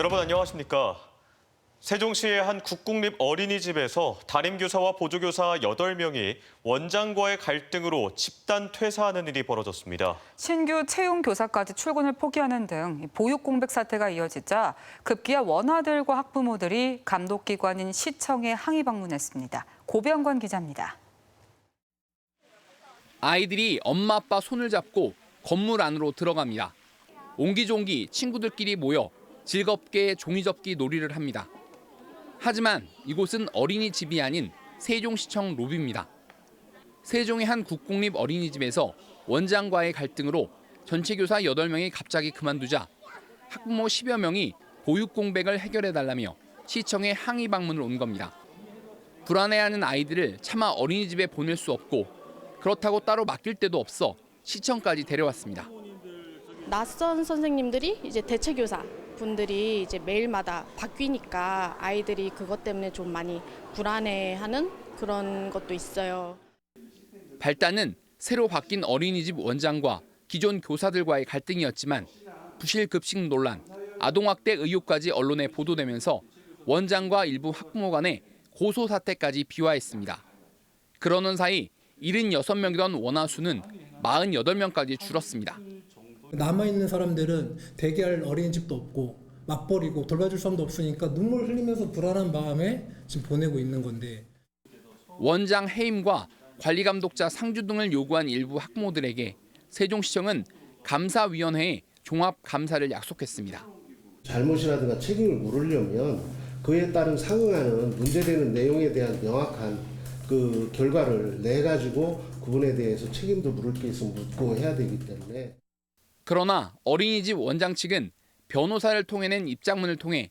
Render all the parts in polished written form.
여러분 안녕하십니까? 세종시의 한 국공립 어린이집에서 담임교사와 보조교사 8명이 원장과의 갈등으로 집단 퇴사하는 일이 벌어졌습니다. 신규 채용 교사까지 출근을 포기하는 등 보육 공백 사태가 이어지자 급기야 원아들과 학부모들이 감독기관인 시청에 항의 방문했습니다. 고병건 기자입니다. 아이들이 엄마 아빠 손을 잡고 건물 안으로 들어갑니다. 옹기종기 친구들끼리 모여 즐겁게 종이접기 놀이를 합니다. 하지만 이곳은 어린이집이 아닌 세종시청 로비입니다. 세종의 한 국공립 어린이집에서 원장과의 갈등으로 전체 교사 8명이 갑자기 그만두자 학부모 10여 명이 보육 공백을 해결해달라며 시청에 항의 방문을 온 겁니다. 불안해하는 아이들을 차마 어린이집에 보낼 수 없고 그렇다고 따로 맡길 데도 없어 시청까지 데려왔습니다. 낯선 선생님들이 이제 대체교사 분들이 이제 매일마다 바뀌니까 아이들이 그것 때문에 좀 많이 불안해하는 그런 것도 있어요. 발단은 새로 바뀐 어린이집 원장과 기존 교사들과의 갈등이었지만 부실 급식 논란, 아동학대 의혹까지 언론에 보도되면서 원장과 일부 학부모 간의 고소 사태까지 비화했습니다. 그러는 사이 76명이던 원아수는 48명까지 줄었습니다. 남아있는 사람들은 대기할 어린이집도 없고 맞벌이고 돌봐줄 사람도 없으니까 눈물 흘리면서 불안한 마음에 지금 보내고 있는 건데. 원장 해임과 관리감독자 상주 등을 요구한 일부 학부모들에게 세종시청은 감사위원회에 종합감사를 약속했습니다. 잘못이라든가 책임을 물으려면 그에 따른 상응하는 문제되는 내용에 대한 명확한 그 결과를 내가지고 그분에 대해서 책임도 물을 게 있으면 묻고 해야 되기 때문에. 그러나 어린이집 원장 측은 변호사를 통해낸 입장문을 통해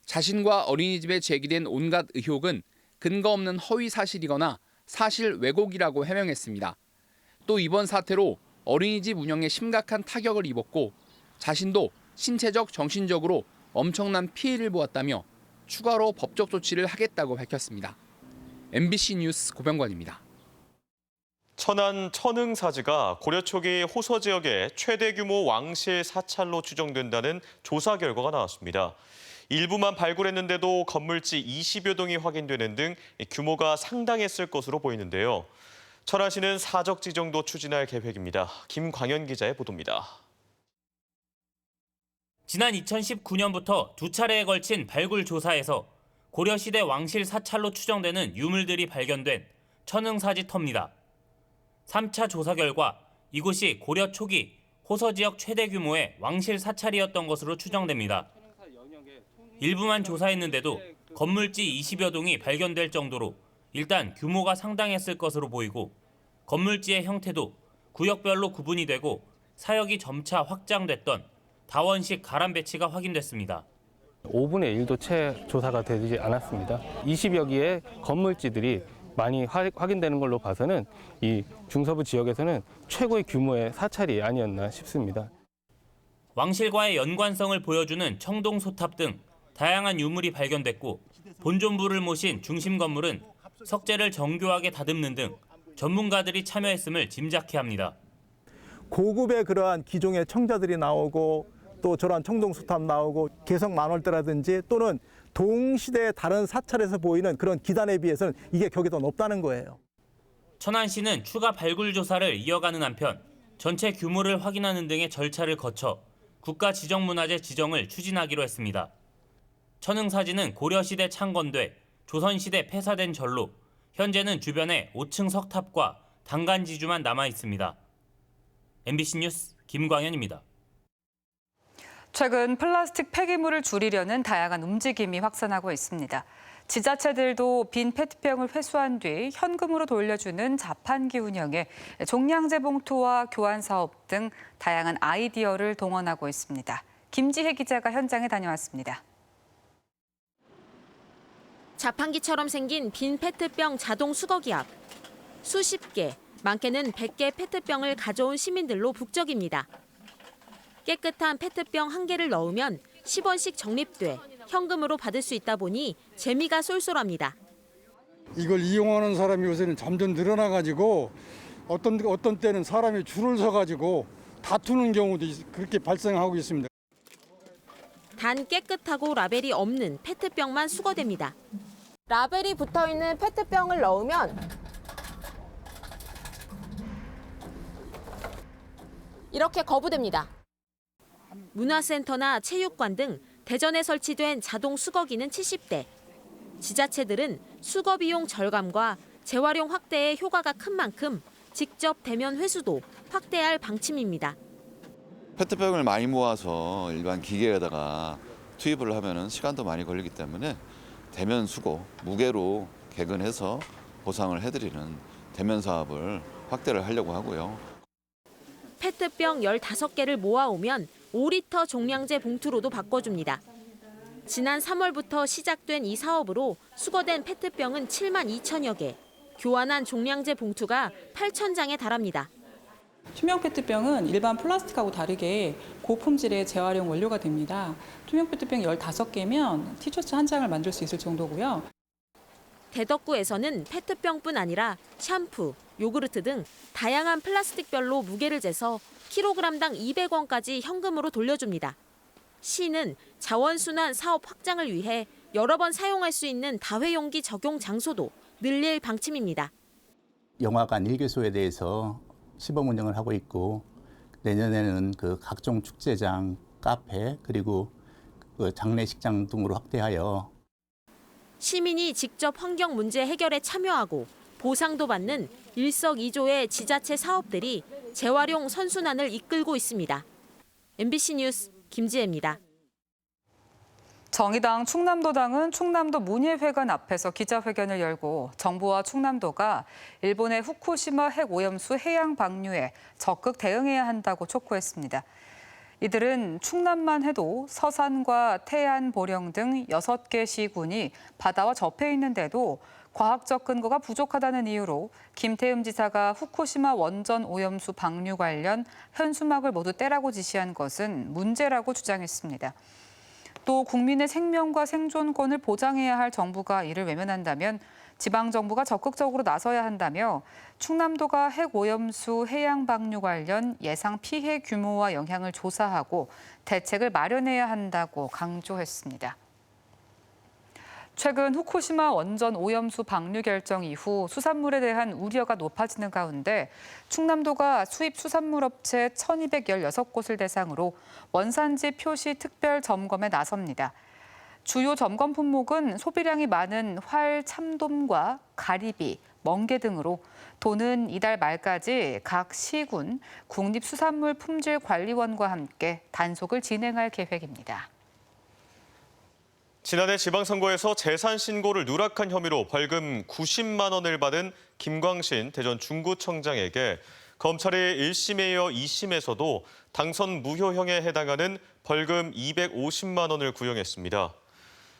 자신과 어린이집에 제기된 온갖 의혹은 근거 없는 허위 사실이거나 사실 왜곡이라고 해명했습니다. 또 이번 사태로 어린이집 운영에 심각한 타격을 입었고 자신도 신체적, 정신적으로 엄청난 피해를 보았다며 추가로 법적 조치를 하겠다고 밝혔습니다. MBC 뉴스 고병관입니다. 천안 천흥사지가 고려 초기 호서 지역의 최대 규모 왕실 사찰로 추정된다는 조사 결과가 나왔습니다. 일부만 발굴했는데도 건물지 20여 동이 확인되는 등 규모가 상당했을 것으로 보이는데요. 천안시는 사적 지정도 추진할 계획입니다. 김광현 기자의 보도입니다. 지난 2019년부터 두 차례에 걸친 발굴 조사에서 고려시대 왕실 사찰로 추정되는 유물들이 발견된 천흥사지 터입니다. 3차 조사 결과 이곳이 고려 초기 호서 지역 최대 규모의 왕실 사찰이었던 것으로 추정됩니다. 일부만 조사했는데도 건물지 20여 동이 발견될 정도로 일단 규모가 상당했을 것으로 보이고 건물지의 형태도 구역별로 구분이 되고 사역이 점차 확장됐던 다원식 가람 배치가 확인됐습니다. 5분의 1도 채 조사가 되지 않았습니다. 20여 개의 건물지들이 많이 확인되는 걸로 봐서는 이 중서부 지역에서는 최고의 규모의 사찰이 아니었나 싶습니다. 왕실과의 연관성을 보여주는 청동 소탑 등 다양한 유물이 발견됐고 본존부를 모신 중심 건물은 석재를 정교하게 다듬는 등 전문가들이 참여했음을 짐작케 합니다. 고급의 그러한 기종의 청자들이 나오고 또 저러한 청동 소탑 나오고 개성 만월대라든지 또는 동시대의 다른 사찰에서 보이는 그런 기단에 비해서는 이게 격이 더 높다는 거예요. 천안시는 추가 발굴 조사를 이어가는 한편 전체 규모를 확인하는 등의 절차를 거쳐 국가지정문화재 지정을 추진하기로 했습니다. 천흥사지는 고려시대 창건돼 조선시대 폐사된 절로 현재는 주변에 5층 석탑과 단간지주만 남아 있습니다. MBC 뉴스 김광현입니다. 최근 플라스틱 폐기물을 줄이려는 다양한 움직임이 확산하고 있습니다. 지자체들도 빈 페트병을 회수한 뒤 현금으로 돌려주는 자판기 운영에 종량제 봉투와 교환 사업 등 다양한 아이디어를 동원하고 있습니다. 김지혜 기자가 현장에 다녀왔습니다. 자판기처럼 생긴 빈 페트병 자동 수거기 앞. 수십 개, 많게는 100개 페트병을 가져온 시민들로 북적입니다. 깨끗한 페트병 1개를 넣으면 10원씩 적립돼 현금으로 받을 수 있다 보니 재미가 쏠쏠합니다. 이걸 이용하는 사람이 요새는 점점 늘어나가지고 어떤 때는 사람이 줄을 서가지고 다투는 경우도 그렇게 발생하고 있습니다. 단 깨끗하고 라벨이 없는 페트병만 수거됩니다. 라벨이 붙어있는 페트병을 넣으면 이렇게 거부됩니다. 문화센터나 체육관 등 대전에 설치된 자동 수거기는 70대. 지자체들은 수거 비용 절감과 재활용 확대의 효과가 큰 만큼 직접 대면 회수도 확대할 방침입니다. 페트병을 많이 모아서 일반 기계에다가 투입을 하면 시간도 많이 걸리기 때문에 대면 수거, 무게로 개근해서 보상을 해드리는 대면 사업을 확대를 하려고 하고요. 페트병 15개를 모아오면 5리터 종량제 봉투로도 바꿔줍니다. 지난 3월부터 시작된 이 사업으로 수거된 페트병은 7만 2천여 개, 교환한 종량제 봉투가 8천 장에 달합니다. 투명 페트병은 일반 플라스틱하고 다르게 고품질의 재활용 원료가 됩니다. 투명 페트병 15개면 티셔츠 한 장을 만들 수 있을 정도고요. 대덕구에서는 페트병뿐 아니라 샴푸, 요구르트 등 다양한 플라스틱별로 무게를 재서 킬로그램당 200원까지 현금으로 돌려줍니다. 시는 자원순환 사업 확장을 위해 여러 번 사용할 수 있는 다회용기 적용 장소도 늘릴 방침입니다. 영화관 1개소에 대해서 시범 운영을 하고 있고 내년에는 그 각종 축제장, 카페 그리고 그 장례식장 등으로 확대하여 시민이 직접 환경 문제 해결에 참여하고 보상도 받는 일석이조의 지자체 사업들이 재활용 선순환을 이끌고 있습니다. MBC 뉴스 김지혜입니다. 정의당 충남도당은 충남도 문예회관 앞에서 기자회견을 열고 정부와 충남도가 일본의 후쿠시마 핵오염수 해양 방류에 적극 대응해야 한다고 촉구했습니다. 이들은 충남만 해도 서산과 태안, 보령 등 6개 시군이 바다와 접해 있는데도 과학적 근거가 부족하다는 이유로 김태흠 지사가 후쿠시마 원전 오염수 방류 관련 현수막을 모두 떼라고 지시한 것은 문제라고 주장했습니다. 또 국민의 생명과 생존권을 보장해야 할 정부가 이를 외면한다면 지방정부가 적극적으로 나서야 한다며 충남도가 핵오염수 해양 방류 관련 예상 피해 규모와 영향을 조사하고 대책을 마련해야 한다고 강조했습니다. 최근 후쿠시마 원전 오염수 방류 결정 이후 수산물에 대한 우려가 높아지는 가운데 충남도가 수입 수산물 업체 1,216곳을 대상으로 원산지 표시 특별 점검에 나섭니다. 주요 점검 품목은 소비량이 많은 활, 참돔과 가리비, 멍게 등으로 도는 이달 말까지 각 시군 국립수산물 품질관리원과 함께 단속을 진행할 계획입니다. 지난해 지방선거에서 재산 신고를 누락한 혐의로 벌금 90만 원을 받은 김광신 대전 중구청장에게 검찰이 1심에 이어 2심에서도 당선 무효형에 해당하는 벌금 250만 원을 구형했습니다.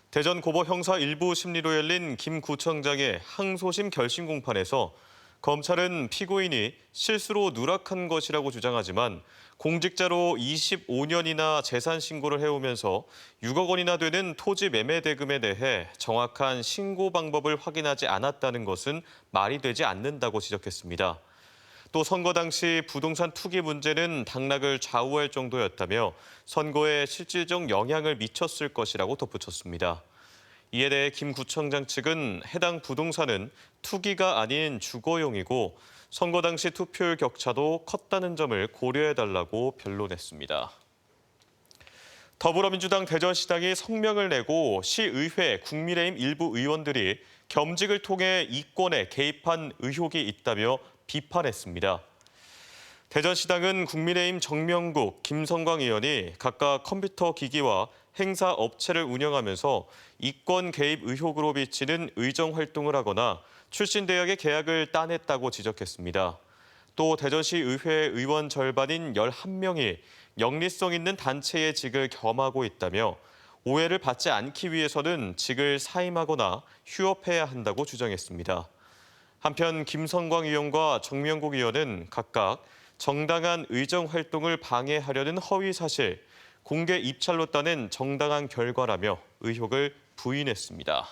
대전 고법 형사 1부 심리로 열린 김 구청장의 항소심 결심 공판에서 검찰은 피고인이 실수로 누락한 것이라고 주장하지만 공직자로 25년이나 재산 신고를 해오면서 6억 원이나 되는 토지 매매 대금에 대해 정확한 신고 방법을 확인하지 않았다는 것은 말이 되지 않는다고 지적했습니다. 또 선거 당시 부동산 투기 문제는 당락을 좌우할 정도였다며 선거에 실질적 영향을 미쳤을 것이라고 덧붙였습니다. 이에 대해 김 구청장 측은 해당 부동산은 투기가 아닌 주거용이고 선거 당시 투표율 격차도 컸다는 점을 고려해달라고 변론했습니다. 더불어민주당 대전시당이 성명을 내고 시의회, 국민의힘 일부 의원들이 겸직을 통해 이권에 개입한 의혹이 있다며 비판했습니다. 대전시당은 국민의힘 정명국, 김성광 의원이 각각 컴퓨터 기기와 행사 업체를 운영하면서 이권 개입 의혹으로 비치는 의정 활동을 하거나 출신 대학의 계약을 따냈다고 지적했습니다. 또 대전시 의회 의원 절반인 11명이 영리성 있는 단체의 직을 겸하고 있다며 오해를 받지 않기 위해서는 직을 사임하거나 휴업해야 한다고 주장했습니다. 한편 김성광 의원과 정명국 의원은 각각 정당한 의정 활동을 방해하려는 허위 사실, 공개 입찰로 따낸 정당한 결과라며 의혹을 부인했습니다.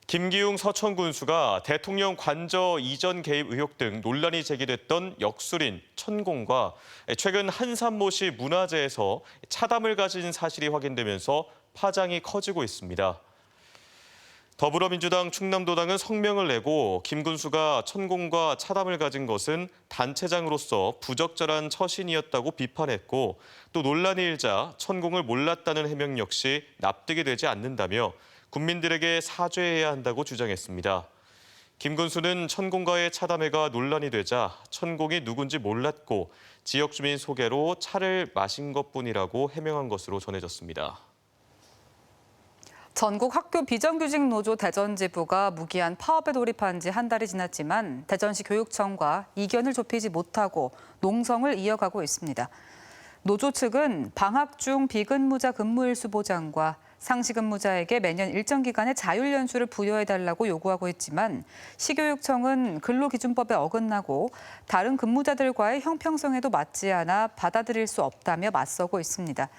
김기웅 서천군수가 대통령 관저 이전 개입 의혹 등 논란이 제기됐던 역술인 천공과 최근 한산모시 문화재에서 차담을 가진 사실이 확인되면서 파장이 커지고 있습니다. 더불어민주당 충남도당은 성명을 내고 김 군수가 천공과 차담을 가진 것은 단체장으로서 부적절한 처신이었다고 비판했고, 또 논란이 일자 천공을 몰랐다는 해명 역시 납득이 되지 않는다며 국민들에게 사죄해야 한다고 주장했습니다. 김 군수는 천공과의 차담회가 논란이 되자 천공이 누군지 몰랐고 지역 주민 소개로 차를 마신 것뿐이라고 해명한 것으로 전해졌습니다. 전국 학교 비정규직 노조 대전지부가 무기한 파업에 돌입한 지 한 달이 지났지만 대전시 교육청과 이견을 좁히지 못하고 농성을 이어가고 있습니다. 노조 측은 방학 중 비근무자 근무일수 보장과 상시근무자에게 매년 일정 기간의 자율연수를 부여해달라고 요구하고 있지만 시교육청은 근로기준법에 어긋나고 다른 근무자들과의 형평성에도 맞지 않아 받아들일 수 없다며 맞서고 있습니다.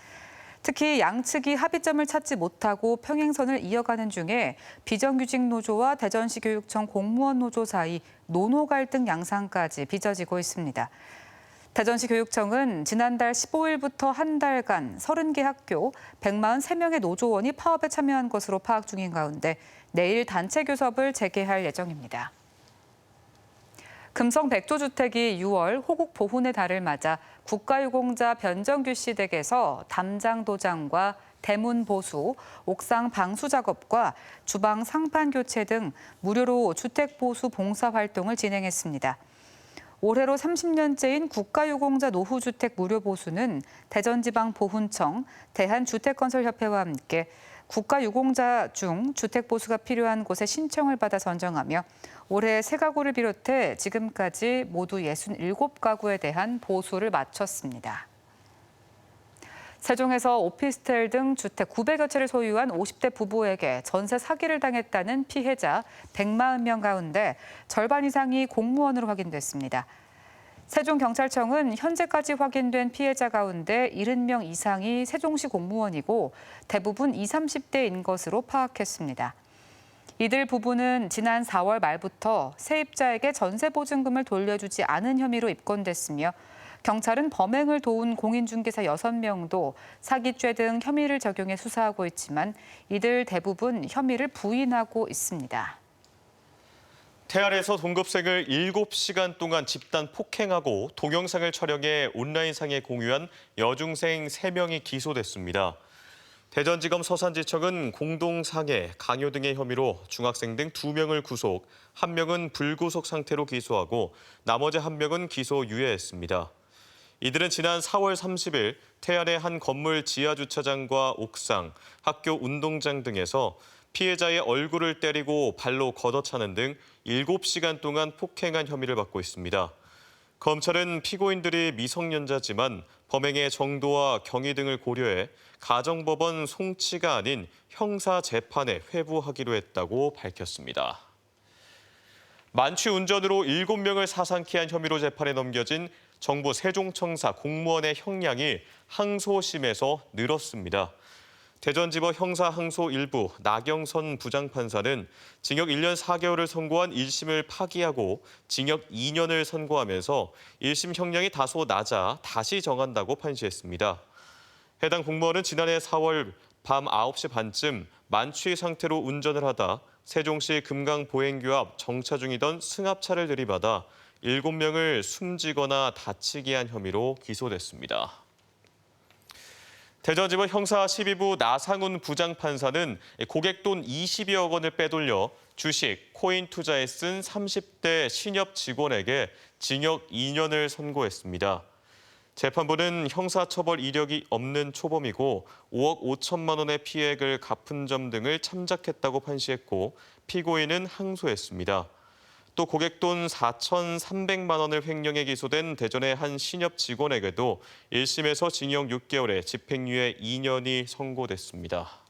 특히 양측이 합의점을 찾지 못하고 평행선을 이어가는 중에 비정규직 노조와 대전시 교육청 공무원 노조 사이 노노 갈등 양상까지 빚어지고 있습니다. 대전시 교육청은 지난달 15일부터 한 달간 30개 학교 143명의 노조원이 파업에 참여한 것으로 파악 중인 가운데 내일 단체 교섭을 재개할 예정입니다. 금성 백조주택이 6월 호국 보훈의 달을 맞아 국가유공자 변정규씨 댁에서 담장 도장과 대문 보수, 옥상 방수 작업과 주방 상판 교체 등 무료로 주택 보수 봉사 활동을 진행했습니다. 올해로 30년째인 국가유공자 노후주택 무료 보수는 대전지방보훈청, 대한주택건설협회와 함께 국가유공자 중 주택 보수가 필요한 곳에 신청을 받아 선정하며 올해 3가구를 비롯해 지금까지 모두 67가구에 대한 보수를 마쳤습니다. 세종에서 오피스텔 등 주택 900여 채를 소유한 50대 부부에게 전세 사기를 당했다는 피해자 140명 가운데 절반 이상이 공무원으로 확인됐습니다. 세종경찰청은 현재까지 확인된 피해자 가운데 70명 이상이 세종시 공무원이고 대부분 20, 30대인 것으로 파악했습니다. 이들 부부는 지난 4월 말부터 세입자에게 전세보증금을 돌려주지 않은 혐의로 입건됐으며 경찰은 범행을 도운 공인중개사 6명도 사기죄 등 혐의를 적용해 수사하고 있지만 이들 대부분 혐의를 부인하고 있습니다. 태안에서 동급생을 7시간 동안 집단 폭행하고 동영상을 촬영해 온라인상에 공유한 여중생 3명이 기소됐습니다. 대전지검 서산지청은 공동상해, 강요 등의 혐의로 중학생 등 2명을 구속, 1명은 불구속 상태로 기소하고 나머지 1명은 기소 유예했습니다. 이들은 지난 4월 30일 태안의 한 건물 지하주차장과 옥상, 학교 운동장 등에서 피해자의 얼굴을 때리고 발로 걷어차는 등 7시간 동안 폭행한 혐의를 받고 있습니다. 검찰은 피고인들이 미성년자지만 범행의 정도와 경위 등을 고려해 가정법원 송치가 아닌 형사재판에 회부하기로 했다고 밝혔습니다. 만취 운전으로 7명을 사상케 한 혐의로 재판에 넘겨진 정부 세종청사 공무원의 형량이 항소심에서 늘었습니다. 대전지법 형사항소 1부 나경선 부장판사는 징역 1년 4개월을 선고한 1심을 파기하고 징역 2년을 선고하면서 1심 형량이 다소 낮아 다시 정한다고 판시했습니다. 해당 공무원은 지난해 4월 밤 9시 반쯤 만취 상태로 운전을 하다 세종시 금강보행교 앞 정차 중이던 승합차를 들이받아 7명을 숨지거나 다치게 한 혐의로 기소됐습니다. 대전지법 형사 12부 나상훈 부장판사는 고객 돈 20여억 원을 빼돌려 주식, 코인 투자에 쓴 30대 신협 직원에게 징역 2년을 선고했습니다. 재판부는 형사처벌 이력이 없는 초범이고 5억 5천만 원의 피해액을 갚은 점 등을 참작했다고 판시했고 피고인은 항소했습니다. 또 고객 돈 4,300만 원을 횡령해 기소된 대전의 한 신협 직원에게도 1심에서 징역 6개월에 집행유예 2년이 선고됐습니다.